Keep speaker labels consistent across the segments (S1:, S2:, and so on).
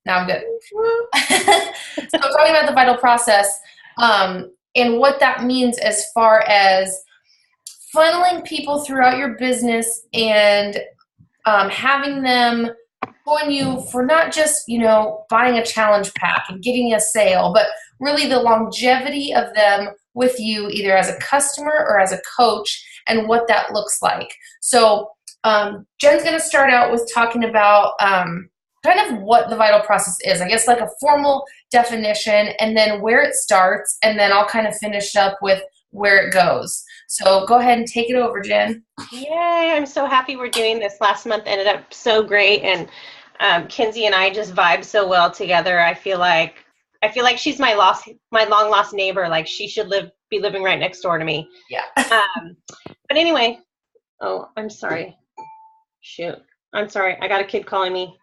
S1: Now I'm good. So talking about the vital process, and what that means as far as funneling people throughout your business and having them join you for not just, buying a challenge pack and getting a sale, but really the longevity of them with you, either as a customer or as a coach, and what that looks like. So Jen's going to start out with talking about kind of what the vital process is, I guess, like a formal definition, and then where it starts, and then I'll kind of finish up with where it goes. So go ahead and take it over, Jen.
S2: Yay, I'm so happy we're doing this. Last month ended up so great, and Kinsey and I just vibe so well together. I feel like she's my long lost neighbor. Like she should be living right next door to me.
S1: Yeah.
S2: But anyway, oh, I'm sorry. Shoot, I'm sorry. I got a kid calling me.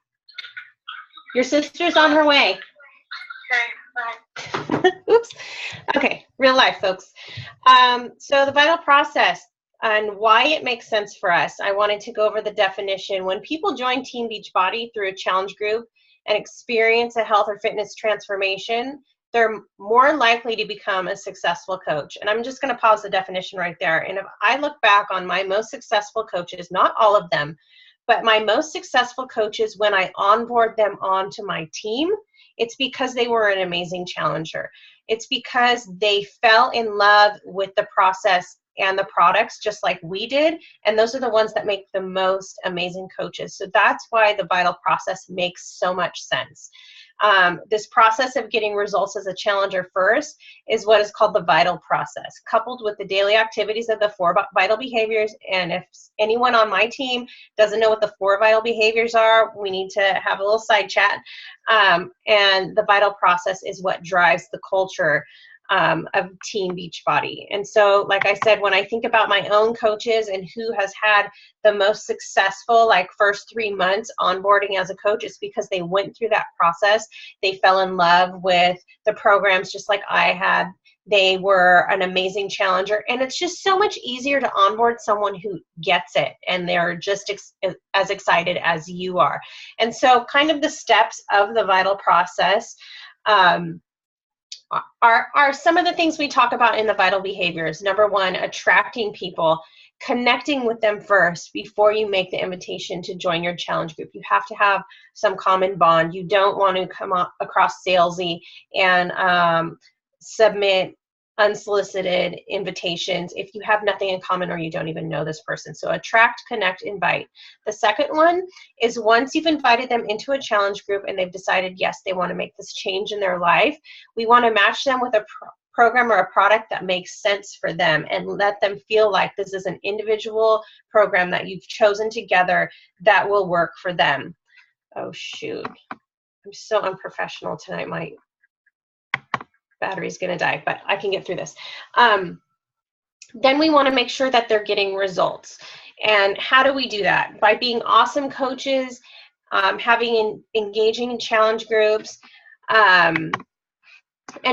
S2: Your sister's on her way. Okay, bye. Oops. Okay, real life, folks. So the vital process and why it makes sense for us. I wanted to go over the definition. When people join Team Beachbody through a challenge group and experience a health or fitness transformation, they're more likely to become a successful coach. And I'm just going to pause the definition right there. And if I look back on my most successful coaches, not all of them, but my most successful coaches, when I onboard them onto my team, it's because they were an amazing challenger. It's because they fell in love with the process and the products just like we did. And those are the ones that make the most amazing coaches. So that's why the vital process makes so much sense. This process of getting results as a challenger first is what is called the vital process, coupled with the daily activities of the 4 vital behaviors. And if anyone on my team doesn't know what the 4 vital behaviors are, we need to have a little side chat. And the vital process is what drives the culture of Team Beachbody. And so, like I said, when I think about my own coaches and who has had the most successful, like first 3 months onboarding as a coach, it's because they went through that process. They fell in love with the programs just like I had. They were an amazing challenger, and it's just so much easier to onboard someone who gets it and they're just as excited as you are. And so kind of the steps of the vital process are some of the things we talk about in the vital behaviors. Number 1, attracting people, connecting with them first before you make the invitation to join your challenge group. You have to have some common bond. You don't want to come across salesy and submit unsolicited invitations if you have nothing in common or you don't even know this person. So attract, connect, invite. The second one is once you've invited them into a challenge group and they've decided, yes, they want to make this change in their life, we want to match them with a program or a product that makes sense for them and let them feel like this is an individual program that you've chosen together that will work for them. Oh, shoot. I'm so unprofessional tonight. My battery's going to die, but I can get through this. Then we want to make sure that they're getting results. And how do we do that? By being awesome coaches, engaging in challenge groups, and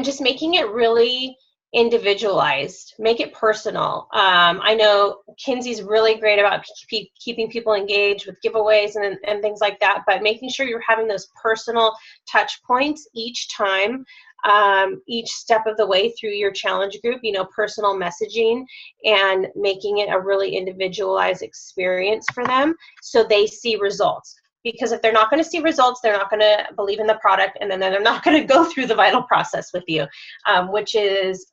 S2: just making it really individualized. Make it personal. I know Kinsey's really great about keeping people engaged with giveaways and things like that, but making sure you're having those personal touch points each time, each step of the way through your challenge group, personal messaging and making it a really individualized experience for them so they see results. Because if they're not going to see results, they're not going to believe in the product, and then they're not going to go through the vital process with you, which is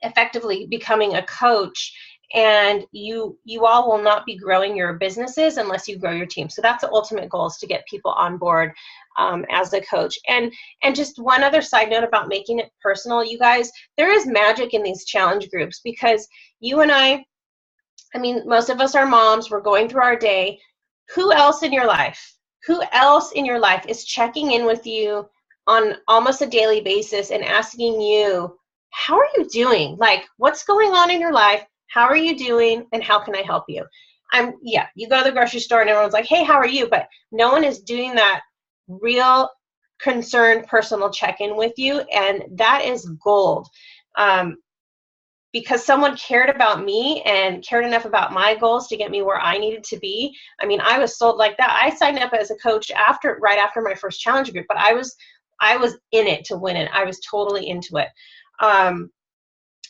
S2: effectively becoming a coach. And you all will not be growing your businesses unless you grow your team. So that's the ultimate goal, is to get people on board as a coach. And just one other side note about making it personal, you guys, there is magic in these challenge groups, because you and I mean, most of us are moms. We're going through our day. Who else in your life is checking in with you on almost a daily basis and asking you, how are you doing? Like, what's going on in your life? How are you doing? And how can I help you? You go to the grocery store and everyone's like, hey, how are you? But no one is doing that real concerned personal check-in with you. And that is gold. because someone cared about me and cared enough about my goals to get me where I needed to be. I mean, I was sold like that. I signed up as a coach right after my first challenge group, but I was in it to win it. I was totally into it.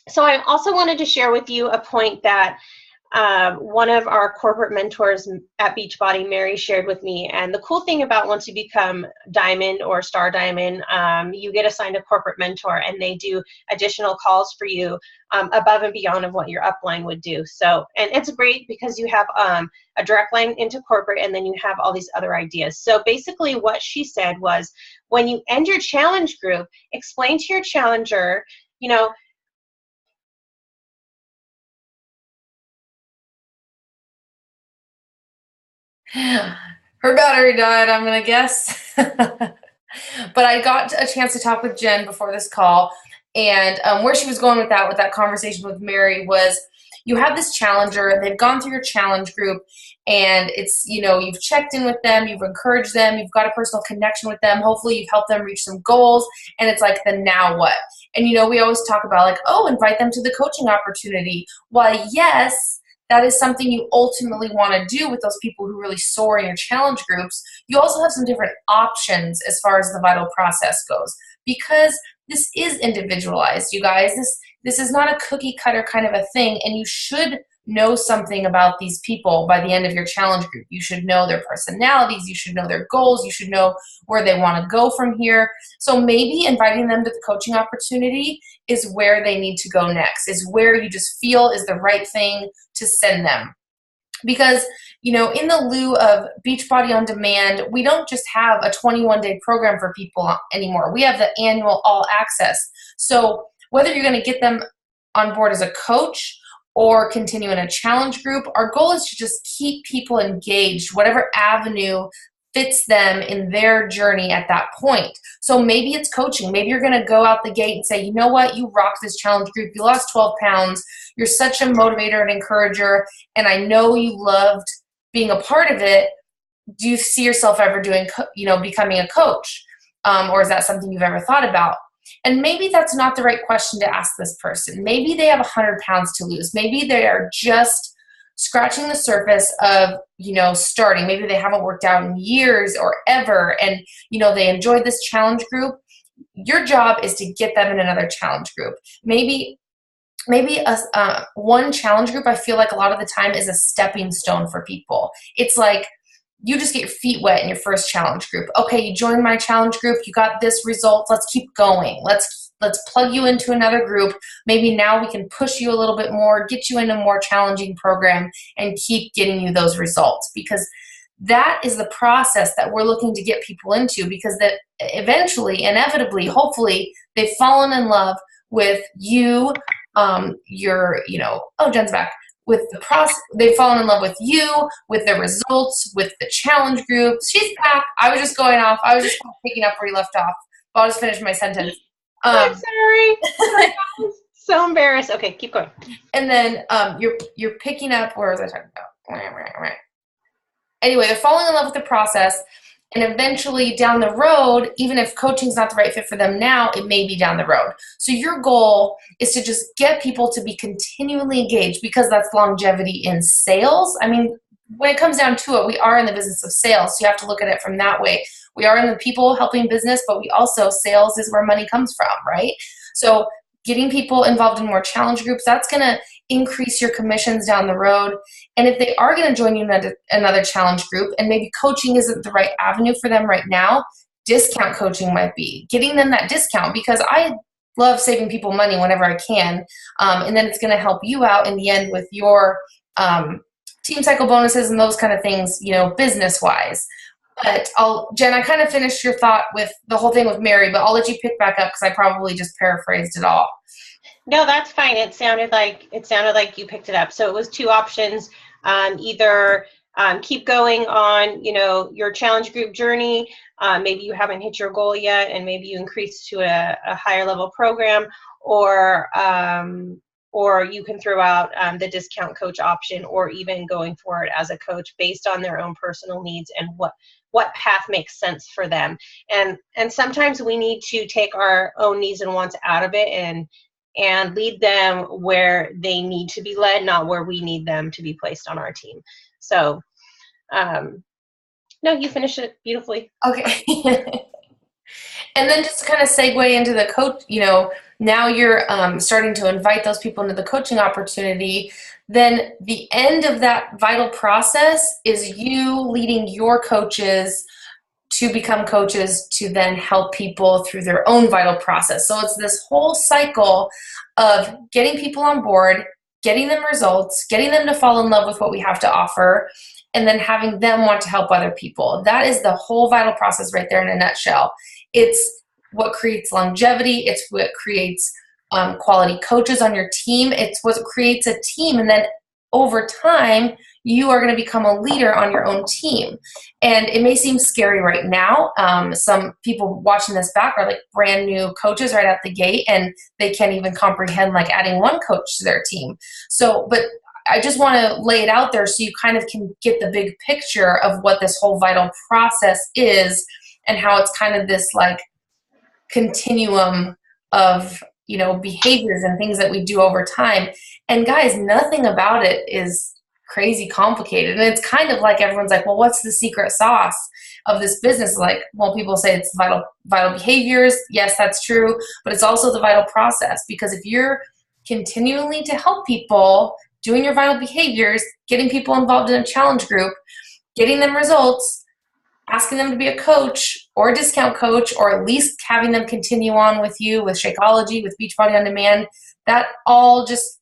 S2: So I also wanted to share with you a point that one of our corporate mentors at Beachbody, Mary, shared with me. And the cool thing about once you become Diamond or Star Diamond, you get assigned a corporate mentor, and they do additional calls for you above and beyond of what your upline would do. So, and it's great because you have a direct line into corporate, and then you have all these other ideas. So basically what she said was, when you end your challenge group, explain to your challenger, you know,
S1: Her battery died, I'm gonna guess. But I got a chance to talk with Jen before this call, and where she was going with that conversation with Mary was, you have this challenger, they've gone through your challenge group, and it's, you've checked in with them, you've encouraged them, you've got a personal connection with them, hopefully you've helped them reach some goals, and it's like, then now what? And we always talk about, like, oh, invite them to the coaching opportunity. Why, yes, that is something you ultimately want to do with those people who really soar in your challenge groups. You also have some different options as far as the vital process goes, because this is individualized, you guys. This is not a cookie cutter kind of a thing, and you should know something about these people by the end of your challenge group. You should know their personalities, you should know their goals, you should know where they want to go from here. So maybe inviting them to the coaching opportunity is where they need to go next, is where you just feel is the right thing to send them. Because, in the lieu of Beachbody On Demand, we don't just have a 21-day program for people anymore. We have the annual all access. So whether you're going to get them on board as a coach or continue in a challenge group, our goal is to just keep people engaged, whatever avenue fits them in their journey at that point. So maybe it's coaching. Maybe you're going to go out the gate and say, you know what, you rocked this challenge group. You lost 12 pounds. You're such a motivator and encourager, and I know you loved being a part of it. Do you see yourself ever becoming a coach? Or is that something you've ever thought about? And maybe that's not the right question to ask this person. Maybe they have 100 pounds to lose. Maybe they are just scratching the surface of, starting. Maybe they haven't worked out in years or ever, and, they enjoyed this challenge group. Your job is to get them in another challenge group. Maybe one challenge group, I feel like a lot of the time, is a stepping stone for people. It's like, you just get your feet wet in your first challenge group. Okay, you joined my challenge group, you got this result, let's keep going. Let's plug you into another group. Maybe now we can push you a little bit more, get you in a more challenging program, and keep getting you those results. Because that is the process that we're looking to get people into, because that eventually, inevitably, hopefully, they've fallen in love with you, Jen's back. With the process, they've fallen in love with you, with the results, with the challenge groups. She's back. I was just going off. I was just picking up where you left off. But I'll just finish my sentence.
S2: I'm sorry. I was so embarrassed. Okay, keep going.
S1: And then you're picking up, where was I talking about? Anyway, they're falling in love with the process, and eventually down the road, even if coaching's not the right fit for them now, it may be down the road. So your goal is to just get people to be continually engaged, because that's longevity in sales. I mean, when it comes down to it, we are in the business of sales, so you have to look at it from that way. We are in the people helping business, but we also, sales is where money comes from, right? So getting people involved in more challenge groups, that's going to increase your commissions down the road. And if they are going to join you in another challenge group, and maybe coaching isn't the right avenue for them right now, discount coaching might be. Getting them that discount, because I love saving people money whenever I can. And then it's going to help you out in the end with your team cycle bonuses and those kind of things, business-wise. But Jen, I kind of finished your thought with the whole thing with Mary, but I'll let you pick back up, because I probably just paraphrased it all.
S2: No, that's fine. It sounded like you picked it up. So it was two options: either keep going on, your challenge group journey. Maybe you haven't hit your goal yet, and maybe you increase to a higher level program, or you can throw out the discount coach option, or even going forward as a coach based on their own personal needs and what path makes sense for them. And sometimes we need to take our own needs and wants out of it and lead them where they need to be led, not where we need them to be placed on our team. So, no, you finished it beautifully.
S1: Okay. And then just to kind of segue into the coach, now you're starting to invite those people into the coaching opportunity. Then the end of that vital process is you leading your coaches to become coaches to then help people through their own vital process. So it's this whole cycle of getting people on board, getting them results, getting them to fall in love with what we have to offer, and then having them want to help other people. That is the whole vital process right there in a nutshell. It's what creates longevity. It's what creates quality coaches on your team. It's what creates a team. And then over time, you are going to become a leader on your own team. And it may seem scary right now. Some people watching this back are like brand new coaches right out the gate, and they can't even comprehend like adding one coach to their team. So, but I just want to lay it out there so you kind of can get the big picture of what this whole vital process is and how it's kind of this like continuum of, behaviors and things that we do over time. And guys, nothing about it is crazy complicated. And it's kind of like everyone's like, well, what's the secret sauce of this business? Like, well, people say it's vital behaviors. Yes, that's true. But it's also the vital process, because if you're continually to help people doing your vital behaviors, getting people involved in a challenge group, getting them results, asking them to be a coach or a discount coach, or at least having them continue on with you with Shakeology, with Beachbody On Demand, that all just,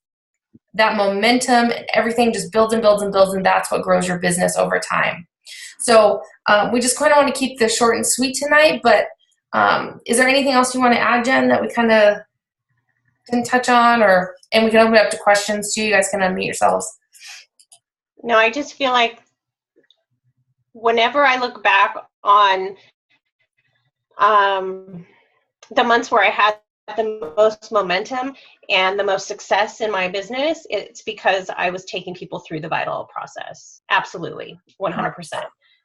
S1: that momentum, everything just builds and builds and builds, and that's what grows your business over time. So we just kind of want to keep this short and sweet tonight, but is there anything else you want to add, Jen, that we kind of didn't touch on, and we can open it up to questions too. You guys can unmute yourselves.
S2: No, I just feel like whenever I look back on the months where I had the most momentum and the most success in my business, it's because I was taking people through the vital process. Absolutely, 100%.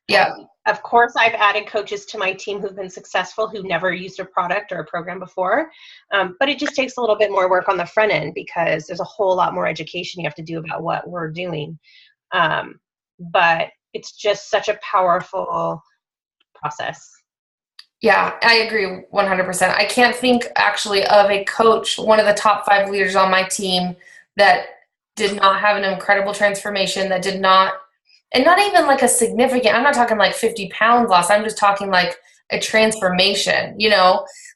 S1: Yeah.
S2: Of course, I've added coaches to my team who've been successful, who never used a product or a program before. But it just takes a little bit more work on the front end, because there's a whole lot more education you have to do about what we're doing. But it's just such a powerful process.
S1: Yeah, I agree 100%. I can't think actually of a coach, one of the top 5 leaders on my team, that did not have an incredible transformation, that did not, and not even like a significant, I'm not talking like 50 pounds loss. I'm just talking like a transformation,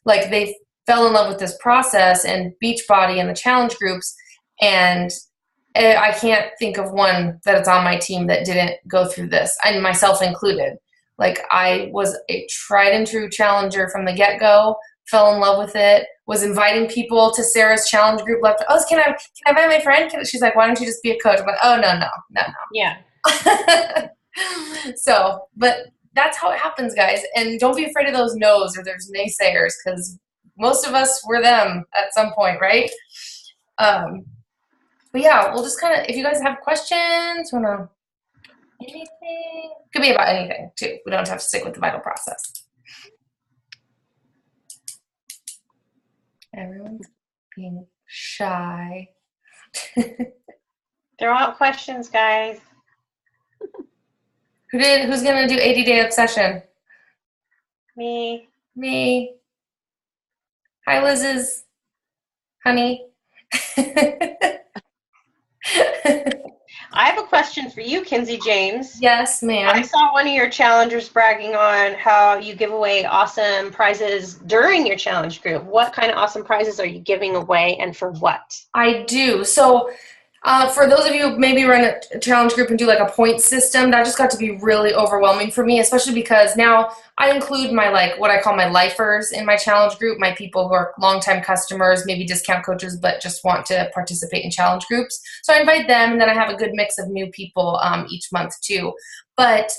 S1: like they fell in love with this process and Beachbody and the challenge groups. And I can't think of one that is on my team that didn't go through this, and myself included. Like, I was a tried and true challenger from the get-go, fell in love with it, was inviting people to Sarah's challenge group left. Oh, can I invite my friend? She's like, why don't you just be a coach? I'm like, oh, no.
S2: Yeah.
S1: So, but that's how it happens, guys. And don't be afraid of those no's or there's naysayers, because most of us were them at some point, right? But yeah, we'll just kind of, if you guys have questions, anything, could be about anything too. We don't have to stick with the vital process. Everyone's being shy.
S2: Throw out questions, guys.
S1: Who's gonna do 80-day obsession?
S2: Me.
S1: Hi, Liz's honey.
S2: I have a question for you, Kinsey James.
S1: Yes, ma'am.
S2: I saw one of your challengers bragging on how you give away awesome prizes during your challenge group. What kind of awesome prizes are you giving away, and for what? I
S1: do. So for those of you who maybe run a challenge group and do like a point system, that just got to be really overwhelming for me, especially because now I include my, like, what I call my lifers in my challenge group, my people who are longtime customers, maybe discount coaches, but just want to participate in challenge groups. So I invite them, and then I have a good mix of new people each month too. But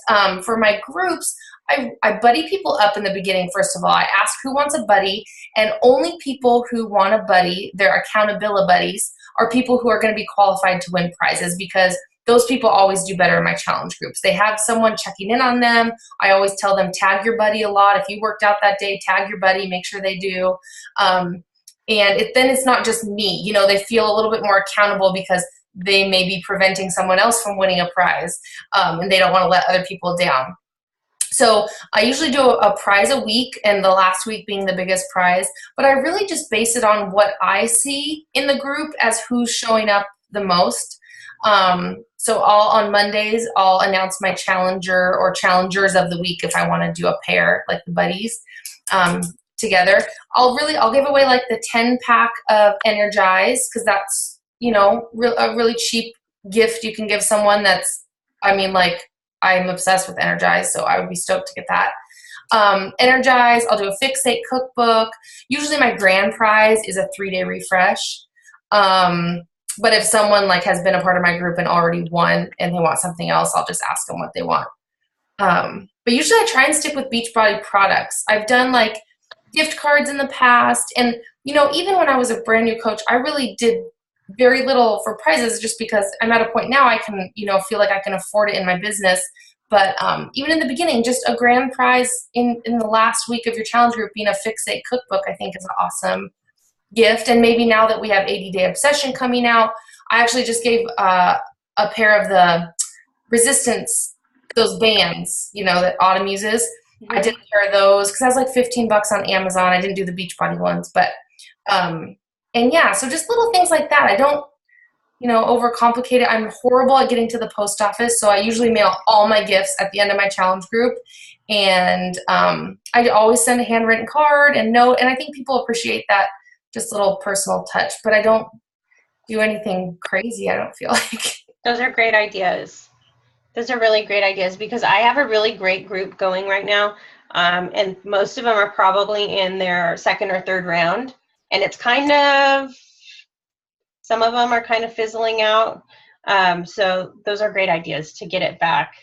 S1: for my groups, I buddy people up in the beginning. First of all, I ask who wants a buddy, and only people who want a buddy, their accountability buddies, are people who are going to be qualified to win prizes, because those people always do better in my challenge groups. They have someone checking in on them. I always tell them, tag your buddy a lot. If you worked out that day, tag your buddy, make sure they do. And then it's not just me, you know, they feel a little bit more accountable because they may be preventing someone else from winning a prize, and they don't want to let other people down. So I usually do a prize a week, and the last week being the biggest prize, but I really just base it on what I see in the group as who's showing up the most. So on Mondays, I'll announce my challenger or challengers of the week if I want to do a pair, like the buddies, together. I'll give away like the 10-pack of Energize, because that's, you know, a really cheap gift you can give someone that's, I mean, like, I'm obsessed with Energize, so I would be stoked to get that. Energize, I'll do a Fixate cookbook. Usually my grand prize is a 3-day refresh. But if someone like has been a part of my group and already won and they want something else, I'll just ask them what they want. But usually I try and stick with Beachbody products. I've done like gift cards in the past, and you know, even when I was a brand new coach, I really did very little for prizes, just because I'm at a point now I can, you know, feel like I can afford it in my business. But even in the beginning, just a grand prize in the last week of your challenge group being a Fixate cookbook, I think is an awesome gift. And maybe now that we have 80-Day Obsession coming out, I actually just gave a pair of the Resistance, those bands, you know, that Autumn uses. I did a pair of those because I was like $15 on Amazon. I didn't do the Beachbody ones, but and yeah, so just little things like that. I don't, you know, overcomplicate it. I'm horrible at getting to the post office, so I usually mail all my gifts at the end of my challenge group. And I always send a handwritten card and note, and I think people appreciate that, just little personal touch. But I don't do anything crazy, I don't feel like.
S2: Those are great ideas. Those are really great ideas, because I have a really great group going right now, and most of them are probably in their second or third round, and it's kind of, some of them are kind of fizzling out. So those are great ideas to get it back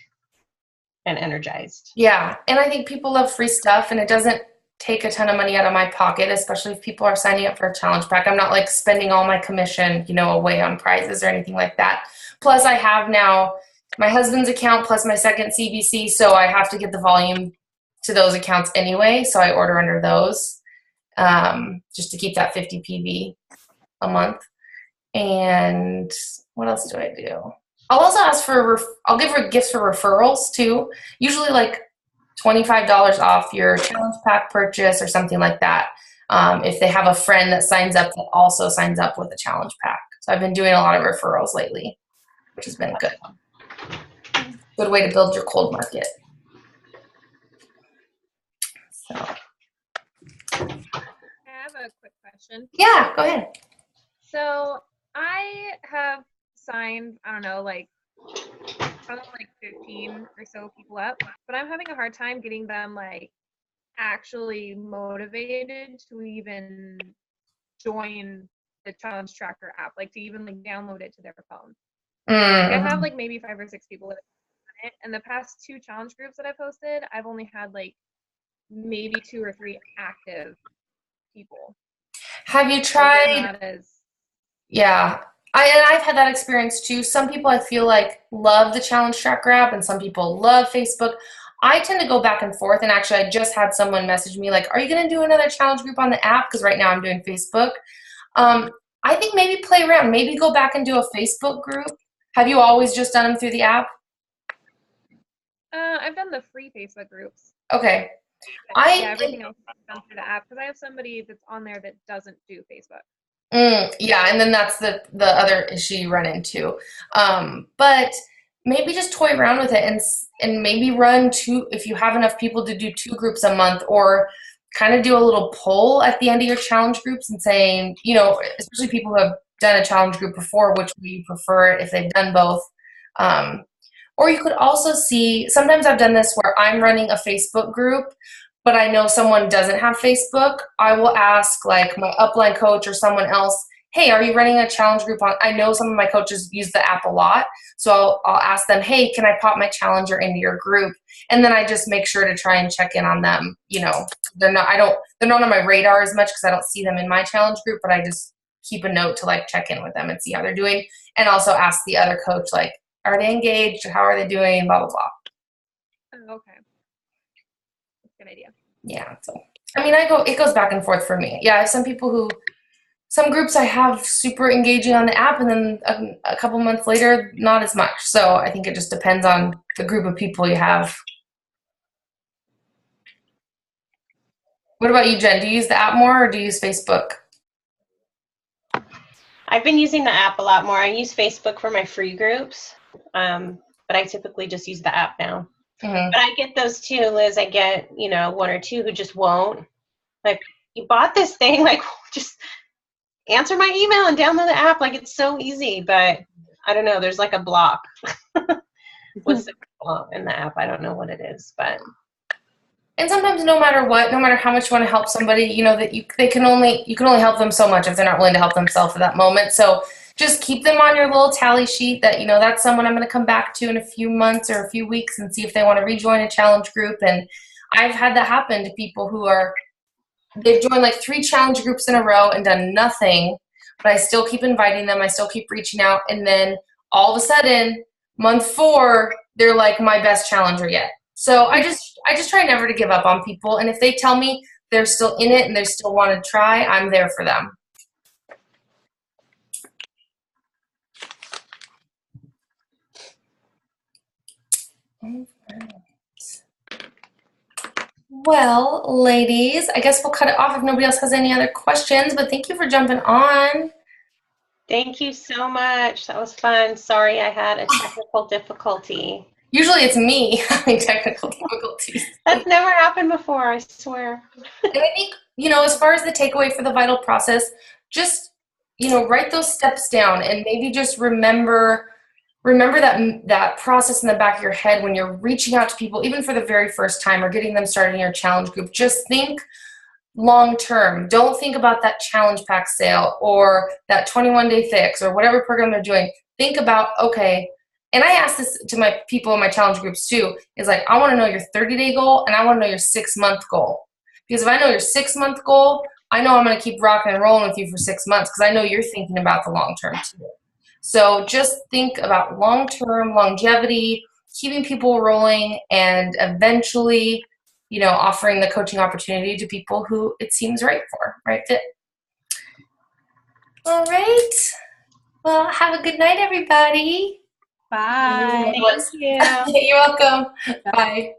S2: and energized.
S1: Yeah, and I think people love free stuff, and it doesn't take a ton of money out of my pocket, especially if people are signing up for a challenge pack. I'm not like spending all my commission, you know, away on prizes or anything like that. Plus, I have now my husband's account plus my second CBC, so I have to get the volume to those accounts anyway, so I order under those, just to keep that 50 PV a month. And what else do I do? I'll also ask for, I'll give her gifts for referrals too, usually like $25 off your challenge pack purchase or something like that, if they have a friend that signs up that also signs up with a challenge pack. So I've been doing a lot of referrals lately, which has been good. Good way to build your cold market. So.
S3: I have a quick question.
S1: Yeah, go ahead.
S3: So I have signed, I don't know, like probably like 15 or so people up, but I'm having a hard time getting them like actually motivated to even join the challenge tracker app, like to even like download it to their phone. Like, I have like maybe 5 or 6 people that have done it, and the past 2 challenge groups that I posted, I've only had like maybe 2 or 3 active people.
S1: Have you tried? Yeah, I've had that experience too. Some people I feel like love the challenge tracker app, and some people love Facebook. I tend to go back and forth, and actually I just had someone message me like, are you going to do another challenge group on the app? Because right now I'm doing Facebook. I think maybe play around, maybe go back and do a Facebook group. Have you always just done them through the app?
S3: I've done the free Facebook groups.
S1: Okay.
S3: Yeah, everything else is done through the app, because I have somebody that's on there that doesn't do Facebook.
S1: Yeah, and then that's the other issue you run into. But maybe just toy around with it, and maybe run 2, if you have enough people to do 2 groups a month, or kind of do a little poll at the end of your challenge groups and saying, you know, especially people who have done a challenge group before, which way you prefer if they've done both. Or you could also see, sometimes I've done this where I'm running a Facebook group, but I know someone doesn't have Facebook. I will ask like my upline coach or someone else, hey, are you running a challenge group on? I know some of my coaches use the app a lot, so I'll ask them, hey, can I pop my challenger into your group? And then I just make sure to try and check in on them. You know, they're not on my radar as much because I don't see them in my challenge group, but I just keep a note to like check in with them and see how they're doing, and also ask the other coach like, are they engaged? How are they doing? Blah, blah, blah.
S3: Oh, okay. That's a good idea.
S1: Yeah. So, I mean, it goes back and forth for me. Yeah, I have some people who some groups I have super engaging on the app, and then a couple months later, not as much. So I think it just depends on the group of people you have. What about you, Jen? Do you use the app more or do you use Facebook?
S2: I've been using the app a lot more. I use Facebook for my free groups, but I typically just use the app now.
S1: Mm-hmm.
S2: But I get those too, Liz. I get, one or two who just won't. Like, you bought this thing, like, just answer my email and download the app. Like, it's so easy, but I don't know. There's like a block with in the app. I don't know what it is, but.
S1: And sometimes no matter what, no matter how much you want to help somebody, that you can only help them so much if they're not willing to help themselves at that moment. So just keep them on your little tally sheet that, that's someone I'm going to come back to in a few months or a few weeks and see if they want to rejoin a challenge group. And I've had that happen to people they've joined like 3 challenge groups in a row and done nothing, but I still keep inviting them. I still keep reaching out. And then all of a sudden, month 4, they're like my best challenger yet. So I just try never to give up on people. And if they tell me they're still in it and they still want to try, I'm there for them. Well, ladies, I guess we'll cut it off if nobody else has any other questions, but thank you for jumping on.
S2: Thank you so much. That was fun. Sorry I had a technical difficulty.
S1: Usually it's me having technical difficulties.
S2: That's never happened before, I swear.
S1: And I think, as far as the takeaway for the vital process, just, write those steps down and maybe just remember that process in the back of your head when you're reaching out to people, even for the very first time or getting them started in your challenge group. Just think long term. Don't think about that challenge pack sale or that 21-day fix or whatever program they're doing. Think about, okay, and I ask this to my people in my challenge groups too, is like, I want to know your 30-day goal and I want to know your 6-month goal. Because if I know your 6-month goal, I know I'm going to keep rocking and rolling with you for 6 months because I know you're thinking about the long term too. So just think about long-term longevity, keeping people rolling, and eventually, offering the coaching opportunity to people who it seems right fit. All right. Well, have a good night, everybody.
S3: Bye.
S2: Thank you.
S1: You're welcome. Bye.